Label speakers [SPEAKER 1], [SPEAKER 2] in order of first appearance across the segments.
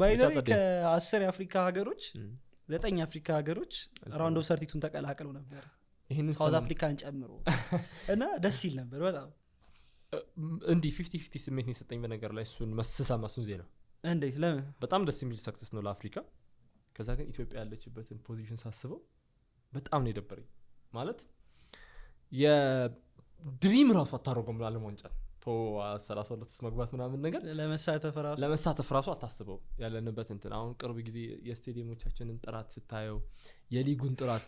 [SPEAKER 1] ባይዘው ከ10 የአፍሪካ ሀገሮች 9 የአፍሪካ ሀገሮች ራውንድ ኦፍ 32 ተቀላቅለው ነበር ይሄንን ሳውዝ አፍሪካን ጨምሮ እና ደስ ይል ነበር በጣም
[SPEAKER 2] እንዲ 50-50 ስሜት ነው የሰጠኝ በነገር ላይ እሱን መስሳማ እሱን ዜና
[SPEAKER 1] እንዴት ለምን
[SPEAKER 2] በጣም ደስ የሚል ሰክሰስ ነው ለአፍሪካ ከዛ ግን ኢትዮጵያ ያለችበትን ፖዚሽን ሳስበው በጣም ነው የደበረኝ ማለት የድሪም ራሱ አታረገውም ለዓለም ቶ 32 መግባት ምናምን ነገር ለመሳተፍ ራሱ አታስበው ያለንበት እንትን አሁን ቅርብ ጊዜ የስቴዲየሞቻችንን ጥራት ስታየው የሊጉን ጥራት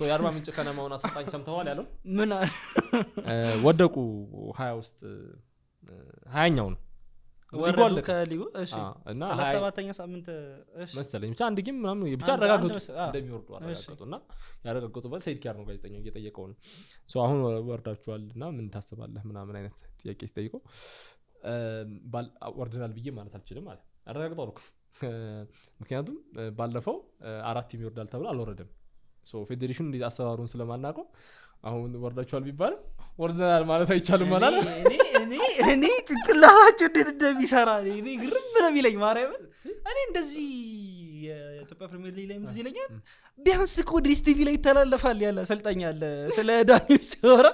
[SPEAKER 2] የአርባ ምንጭ ከነማውን አሰልጣኝ ሰምተዋል ያለው
[SPEAKER 1] ምን
[SPEAKER 2] ወደቁ 20 ውስጥ 20ኛው ነው
[SPEAKER 1] ወረዱ ከሊጉ እሺ እና 37ኛ ሳምንት እሺ
[SPEAKER 2] መሰለኝ ብቻ አንድ ጌም ምናምን ብቻ አረጋግጡ እንደሚወርዱ አረጋግጡና ያረጋግጡበት ሰይድ ኪያር ነው ጋዜጠኛው እየጠየቀው ነው አሁን ወርዳችኋልና ምን ታስባለህ ምናምን አይነት ጥያቄ ሲጠይቀው ወርደናል ብዬ ማለት አልችልም ማለት አረጋግጠው ነው ምክንያቱም ባለፈው 4 ቲም ይወርዳል ተብሎ አልወረደም ፌዴሬሽኑ እንዴት አሰራሩን ስለማናውቀው አሁን ወርዳችኋል ቢባል ወርደናል ማለት አይቻልም ማለት
[SPEAKER 1] እኔ ጭንቅላታቸው እንዴት እንደሚሰራ እኔ ግርም ነው የሚለኝ ማርያም እኔ እንደዚህ የኢትዮጵያ ፕሪሚየር ሊግ ላይ ምን ይለኛል ቢያንስ እኮ ዲስቲቪ ላይ ይተላለፋል ያለ አሰልጣኝ አለ ስለ ዳኒስ ሲወራ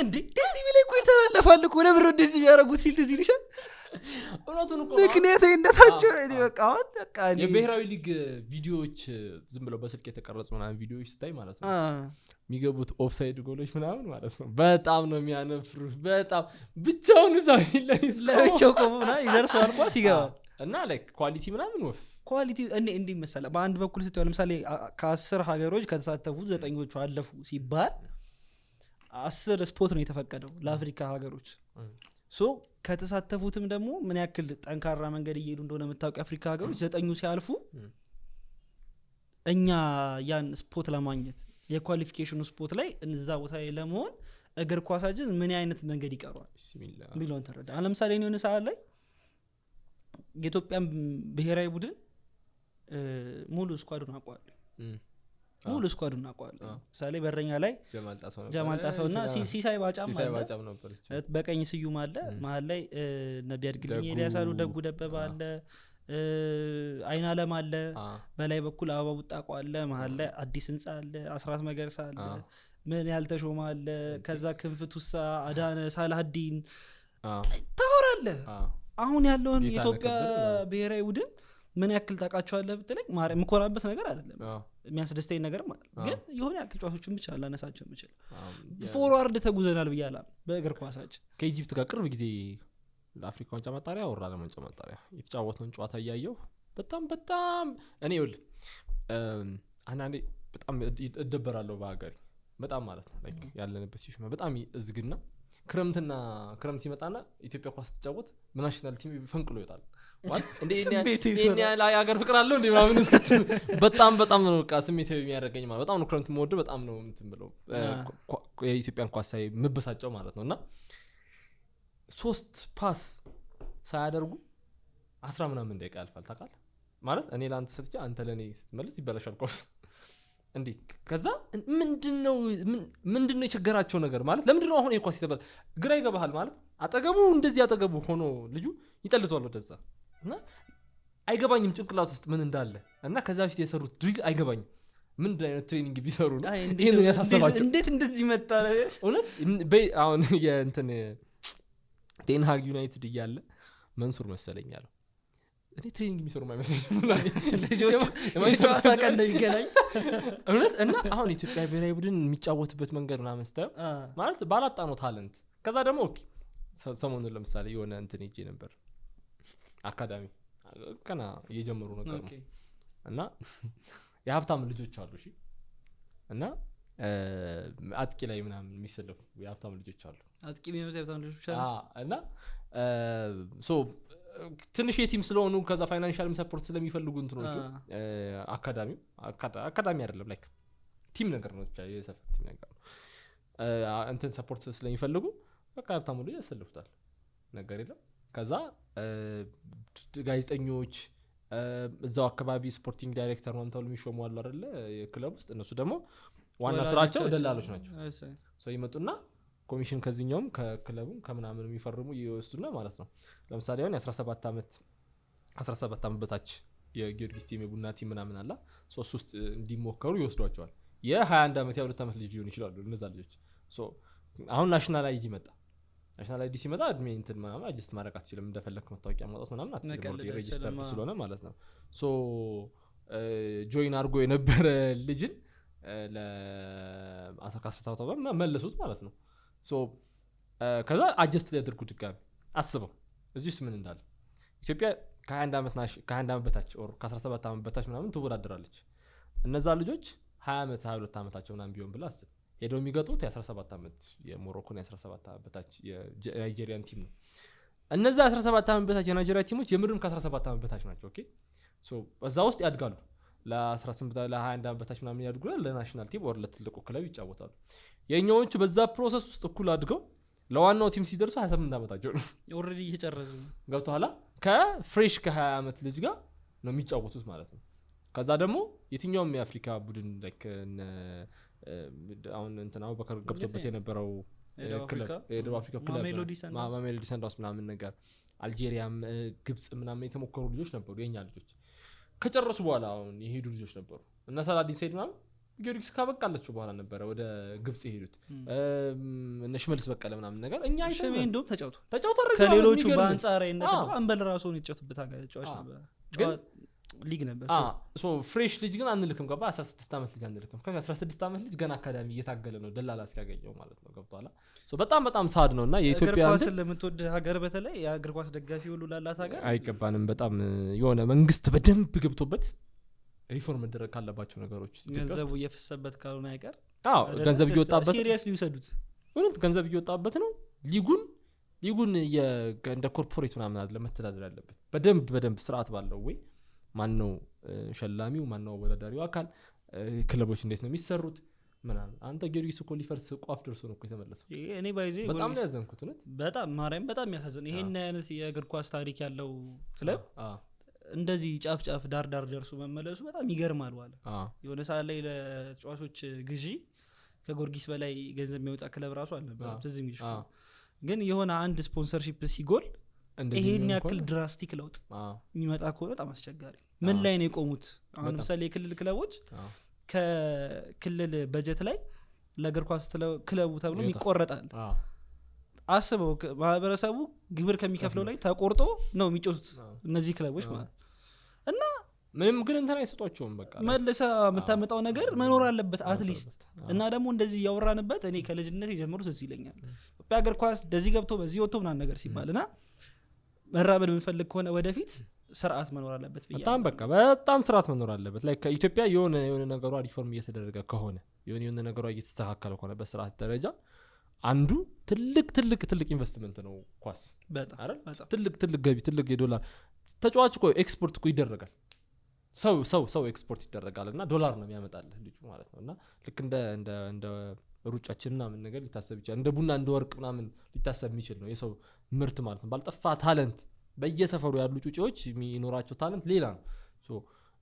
[SPEAKER 1] እንዴ ዲስቲቪ ላይ እኮ ይተላለፋል እኮ ለምን ዲስቲቪ ያደርጉት ሲል ትዝ ይልሻል
[SPEAKER 2] እውነቱን እኮ
[SPEAKER 1] ምክንያታቸው እኔ በቃ
[SPEAKER 2] የብሔራዊ ሊግ ቪዲዮዎች ዝም ብለው በስልክ የተቀረጹ ምናምን ቪዲዮዎች ስታይ ማለት ነው የሚገቡት ኦፍሳይድ ጎሎች ምናምን ማለት ነው በጣም ነው የሚያነፍሩት በጣም ብቻውን እዛው
[SPEAKER 1] ለብቻው ቆሞና ይደርሳል ኳስ ይገባል
[SPEAKER 2] እና ላይክ ኳሊቲ ምናምን ወፍ
[SPEAKER 1] ኳሊቲ እንዴ መሰለ በአንድ በኩል ስትው ለምሳሌ ከ10 ሀገሮች ከተሳተፉት 9ኞቹ አለፉ ሲባል 10 ስፖርት ነው የተፈቀደው ለአፍሪካ ሀገሮች ከተሳተፉትም ደግሞ ምን ያክል ጠንካራ መንገድ እየሄዱ እንደሆነ የምታውቁ አፍሪካ ሀገሮች 9ኙ ሲያልፉ እኛ ያን ስፖርት ለማግኘት የኳሊፊኬሽኑ ስፖርት ላይ እንዛ ቦታ ላይ ለመሆን እግር ኳሳችን ምን አይነት መንገድ ይቀርዋል ቢስሚላህ ሚሊዮን ተረዳ ለምሳሌ ነው የሆነ ሰዓት ላይ የኢትዮጵያ ብሔራዊ ቡድን ሙሉ ስኳዱን አቋል ሙሉ ስኳዱን አቋል ሳሌ በረኛ ላይ ጀማል ጣሰውና ሲሳይ ባጫም
[SPEAKER 2] ነበር
[SPEAKER 1] በቀኝ ስዩም አለ መሃል ላይ ነቢያድ ግልኝ ኤልያሳሉ ደጉ ደበባ አለ አይና አለም አለ በላይ በኩል አበባ ቡጣቆ አለ መሃል ላይ አዲስ ህንጻ አለ አስራት መገርሳ አለ ምን ያልተሾማ አለ ከዛ ክንፍቱሳ አዳነ ሳላዲን ታወራለ አሁን ያለውን የኢትዮጵያ ብሔራዊ ቡድን ምን ያክል ታቃቸዋለህ ብትለኝ ማርያም ምኮራበት ነገር አይደለም የሚያስደስተኝ ነገር ማለት ግን የሆነ ያክል ጨዋታዎችን ብቻ አላነሳቸው የምችል ፎርዋርድ ተጉዘናል ብያለሁ በእግር ኳሳችን
[SPEAKER 2] ከኢጂፕት ጋር ቅርብ ጊዜ ለአፍሪካ ዋንጫ ማጣሪያ ወራ ለዋንጫ ማጣሪያ የተጫወተውን ጨዋታ ያያየው በጣም እኔ ይል አንዳንዴ በጣም እደበራለሁ በአገሬ በጣም ማለት ነው ላይክ ያለንበት ሲሽማ በጣም እዝግና ክረምት ይመጣና ኢትዮጵያ ኳስ ተጫወት ናሽናል ቲም ፈንቅሎ ይወጣል እንዴ ላይ ሀገር ፍቅር አለው እንዴ ማምን በጣም ነው በቃ ስሜት የሚያደርገኝ ማለት በጣም ነው ክረምት መወደው በጣም ነው እንትን ብለው የኢትዮጵያን ኳስ ሳይ መበሳጨው ማለት ነውና 3 ፓስ ሳያደርጉ 10 ምናምን ደቂቃ ያልፋል ታውቃለህ ማለት እኔ ላንተ ሰጥቼ አንተ ለኔ ስትመልስ ይበላሻል ኳስ እንዴ ከዛ ምንድነው የቸገራቸው ነገር ማለት ለምንድነው አሁን የኳስ ይተበል ግራ ይገባሃል ማለት አጠገቡ እንደዚህ አጠገቡ ሆኖ ልጁ ይጠልዟል ወደዛ እና አይገባኝም ጭንቅላት ውስጥ ምን እንዳለ እና ከዛ በፊት የሰሩት ድሪል አይገባኝም ምን አይነት ትሬኒንግ ቢሰሩ ነው ይሄን ያሳሰባቸው
[SPEAKER 1] እንዴት እንደዚህ መጣ
[SPEAKER 2] እውነት አሁን የእንትን ቴንሃግ ዩናይትድ እያለ መንሱር መሰለኝ ያለው እኔ ትሬኒንግ የሚሰሩ ማይመስለኝም
[SPEAKER 1] ልጆች የማይሰራ ቀን ይገናኝ
[SPEAKER 2] እውነት እና አሁን ኢትዮጵያ ብሔራዊ ቡድን የሚጫወትበት መንገድ ምናምን ስታየው ማለት ባላጣ ነው ታለንት ከዛ ደግሞ ኦኬ ሰሞኑን ለምሳሌ የሆነ እንትን ሄጄ ነበር አካዳሚ ከና እየጀመሩ ነገር ነው እና የሀብታም ልጆች አሉ እሺ እና አጥቂ ላይ ምናምን የሚሰለፉ የሀብታም ልጆች አሉ
[SPEAKER 1] አጥቂ የሚመጣው የሀብታም ልጆች አሉ
[SPEAKER 2] እና ትንሽ የቲም ስለሆኑ ከዛ ፋይናንሻል ሰፖርት ስለሚፈልጉ እንትኖቹ አካዳሚ አይደለም ላይክ ቲም ነገር ነው ብቻ የሰፈር ቲም ነገር ነው እንትን ሰፖርት ስለሚፈልጉ በቃ ሀብታም ልጅ ያሰልፉታል ነገር የለም ከዛ ጋዜጠኞች እዛው አካባቢ ስፖርቲንግ ዳይሬክተር ሆነው ተብሎ የሚሾሙ አሉ አይደለ የክለብ ውስጥ እነሱ ደግሞ ዋና ስራቸው ደላሎች ናቸው ሶ ይመጡና ኮሚሽን ከዚህኛውም ከክለቡም ከምናምን የሚፈርሙ ይወስዱና ማለት ነው ለምሳሌ አሁን 17 አመት በታች የጊዮርጊስ ቲም የቡና ቲም ምናምን አላ ሶስት ውስጥ እንዲሞከሩ ይወስዷቸዋል። የ21 ዓመት የ2 ዓመት ልጅ ሊሆን ይችላሉ እነዛ ልጆች። አሁን ናሽናል አይዲ መጣ። ናሽናል አይዲ ሲመጣ እድሜ እንትን ምናምን አጀስት ማድረግ አትችልም፣ እንደፈለክ መታወቂያ ማውጣት ምናምን አትችልም፣ ኦልሬዲ ሬጂስተር ስለሆነ ማለት ነው። ጆይን አድርጎ የነበረ ልጅን ለ17 ዓመት መለሱት ማለት ነው። ከዛ አጀስት ሊያደርጉ ድጋሚ አስበው እዚህ ውስጥ ምን እንዳለ። ኢትዮጵያ ከ21 ዓመት በታች ኦር ከ17 ዓመት በታች ምናምን ትወዳደራለች። እነዛ ልጆች 20 ዓመት 22 ዓመታቸው ምናምን ቢሆን ብላ አስብ። ሄደው የሚገጡት የ17 ዓመት የሞሮኮን የ17 ዓመት በታች የናይጄሪያን ቲም ነው። እነዛ 17 ዓመት በታች የናይጄሪያ ቲሞች የምድርም ከ17 ዓመት በታች ናቸው። ኦኬ እዛ ውስጥ ያድጋሉ። ለ18 ለ21 ዓመት በታች ምናምን ያድጉና ለናሽናል ቲም ኦር ለትልቁ ክለብ ይጫወታሉ። የኛዎቹ በዛ ፕሮሰስ ውስጥ እኩል አድገው ለዋናው ቲም ሲደርሱ 28 ዓመታቸው ነው
[SPEAKER 1] ኦሬዲ እየጨረሱ
[SPEAKER 2] ገብተዋል። ከፍሬሽ ከ20 ዓመት ልጅ ጋር ነው የሚጫወቱት ማለት ነው። ከዛ ደግሞ የትኛውም የአፍሪካ ቡድን ላይክ አሁን እንትናው በከር ገብቶበት የነበረው ክለብ የደቡብ አፍሪካ ክለብ ማሜሎዲ ሰንዳውንስ ምናምን ነገር አልጄሪያም ግብጽ ምናምን የተሞከሩ ልጆች ነበሩ የኛ ልጆች። ከጨረሱ በኋላ አሁን የሄዱ ልጆች ነበሩ እና ሳላዲን ሰይድ ምናምን ጊዮርጊስ ካበቃለችው በኋላ ነበረ ወደ ግብጽ የሄዱት እነ ሽመልስ በቀለ ምናምን ነገር። እኛ
[SPEAKER 1] ሸሜ እንደውም ተጫውቷል
[SPEAKER 2] ከሌሎቹ
[SPEAKER 1] በአንጻራዊነት ነው አንበል ራሱን ይጫወትበት አጋጫዎች ነበር ሊግ ነበር።
[SPEAKER 2] ፍሬሽ ልጅ ግን አንልክም ገባ 16 ዓመት ልጅ አንልክም። ከ16 ዓመት ልጅ ገና አካዳሚ እየታገለ ነው ደላላ እስኪያገኘው ማለት ነው ገብቷላ። በጣም ሳድ ነውና የኢትዮጵያ
[SPEAKER 1] እግር ኳስ ለምትወድ ሀገር በተለይ የእግር ኳስ ደጋፊ ሁሉ ላላት ሀገር
[SPEAKER 2] አይገባንም። በጣም የሆነ መንግስት በደንብ ገብቶበት ሪፎርም መደረግ ካለባቸው ነገሮች
[SPEAKER 1] ገንዘቡ እየፈሰበት ካልሆነ አይቀር
[SPEAKER 2] ገንዘብ እየወጣበት
[SPEAKER 1] ሲሪየስሊ ይወሰዱት
[SPEAKER 2] እውነት ገንዘብ እየወጣበት ነው። ሊጉን እንደ ኮርፖሬት ምናምን አይደለም መተዳደር ያለበት በደንብ ስርዓት ባለው ወይ ማነው ሸላሚው ማነው ወዳዳሪው አካል ክለቦች እንዴት ነው የሚሰሩት ምናምን። አንተ ጊዮርጊስ እኮ ሊፈርስ ቋፍ ደርሶ ነው እኮ የተመለሰው።
[SPEAKER 1] እኔ ባይዜ
[SPEAKER 2] በጣም ነው ያዘንኩት እውነት
[SPEAKER 1] በጣም ማርያም በጣም ያሳዝን። ይሄን አይነት የእግር ኳስ ታሪክ ያለው ክለብ እንደዚህ ጫፍ ዳር ደርሶ መመለሱ በጣም ይገርማል። ዋለ የሆነ ሰዓት ላይ ለተጫዋቾች ግዢ ከጊዮርጊስ በላይ ገንዘብ የሚወጣ ክለብ ራሱ አልነበረም ትዝ የሚልሽ። ግን የሆነ አንድ ስፖንሰርሺፕ ሲጎል ይሄን ያክል ድራስቲክ ለውጥ የሚመጣ ከሆነ በጣም አስቸጋሪ። ምን ላይ ነው የቆሙት? አሁን ለምሳሌ የክልል ክለቦች ከክልል በጀት ላይ ለእግር ኳስ ክለቡ ተብሎ ይቆረጣል። አስበው ማህበረሰቡ ግብር ከሚከፍለው ላይ ተቆርጦ ነው የሚጮቱት እነዚህ ክለቦች ማለት እና
[SPEAKER 2] ምንም ግን እንትና አይሰጧቸውም። በቃ
[SPEAKER 1] መልሰ የምታመጣው ነገር መኖር አለበት አትሊስት። እና ደግሞ እንደዚህ ያወራንበት እኔ ከልጅነት የጀመሩት እዚህ ይለኛል ኢትዮጵያ እግር ኳስ እንደዚህ ገብቶ በዚህ ወጥቶ ምናምን ነገር ሲባልና መራበድ የምንፈልግ ከሆነ ወደፊት ስርዓት መኖር አለበት ብዬ
[SPEAKER 2] በጣም ስርዓት መኖር አለበት። ላይክ ኢትዮጵያ የሆነ የነገሯ ሪፎርም እየተደረገ ከሆነ የሆነ ነገሯ እየተስተካከለ ከሆነ በስርዓት ደረጃ አንዱ ትልቅ ኢንቨስትመንት ነው ኳስ አይደል? ትልቅ ገቢ ትልቅ የዶላር ተጫዋች እኮ ኤክስፖርት እኮ ይደረጋል። ሰው ኤክስፖርት ይደረጋል እና ዶላር ነው የሚያመጣልህ ልጁ ማለት ነው። እና ልክ እንደ ሩጫችን ምናምን ነገር ሊታሰብ ይችላል። እንደ ቡና እንደ ወርቅ ምናምን ሊታሰብ የሚችል ነው የሰው ምርት ማለት ነው። ባልጠፋ ታለንት በየሰፈሩ ያሉ ጩጬዎች የሚኖራቸው ታለንት ሌላ ነው።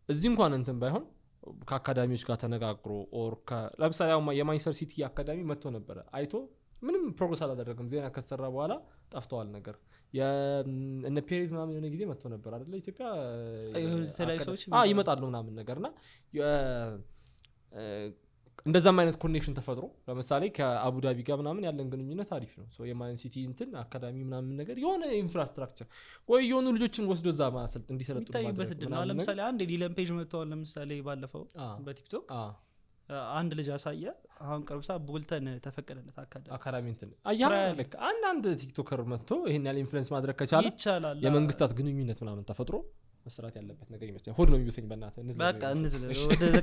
[SPEAKER 2] እዚህ እንኳን እንትን ባይሆን ከአካዳሚዎች ጋር ተነጋግሮ ኦር ለምሳሌ የማንቸስተር ሲቲ አካዳሚ መጥቶ ነበረ አይቶ ምንም ፕሮግረስ አላደረገም። ዜና ከተሰራ በኋላ ጠፍተዋል ነገር። እነ ፔሬዝ ምናምን የሆነ ጊዜ መጥቶ ነበር አይደለ ኢትዮጵያ ይመጣሉ ምናምን ነገርና እንደዛም አይነት ኮኔክሽን ተፈጥሮ ለምሳሌ ከአቡዳቢ ጋር ምናምን ያለን ግንኙነት አሪፍ ነው። የማን ሲቲ እንትን አካዳሚ ምናምን ነገር የሆነ ኢንፍራስትራክቸር ወይ የሆኑ ልጆችን ወስዶ እዛ ማሰልጥ እንዲሰለጡ
[SPEAKER 1] ማድረግ ነው። ለምሳሌ አንድ ዲለን ፔጅ መጥተዋል። ለምሳሌ ባለፈው በቲክቶክ አንድ ልጅ አሳየ። አሁን ቅርብሳ ቦልተን ተፈቀደለት
[SPEAKER 2] አካዳሚ እንትን አያለክ አንድ ቲክቶከር መጥቶ ይሄን ያለ ኢንፍሉዌንስ ማድረግ ከቻለ
[SPEAKER 1] ይቻላል።
[SPEAKER 2] የመንግስታት ግንኙነት ምናምን ተፈጥሮ መስራት ያለበት ነገር ይመስላል። ሆድ ነው የሚበሰኝ በእናትህ
[SPEAKER 1] በቃ እንዝለ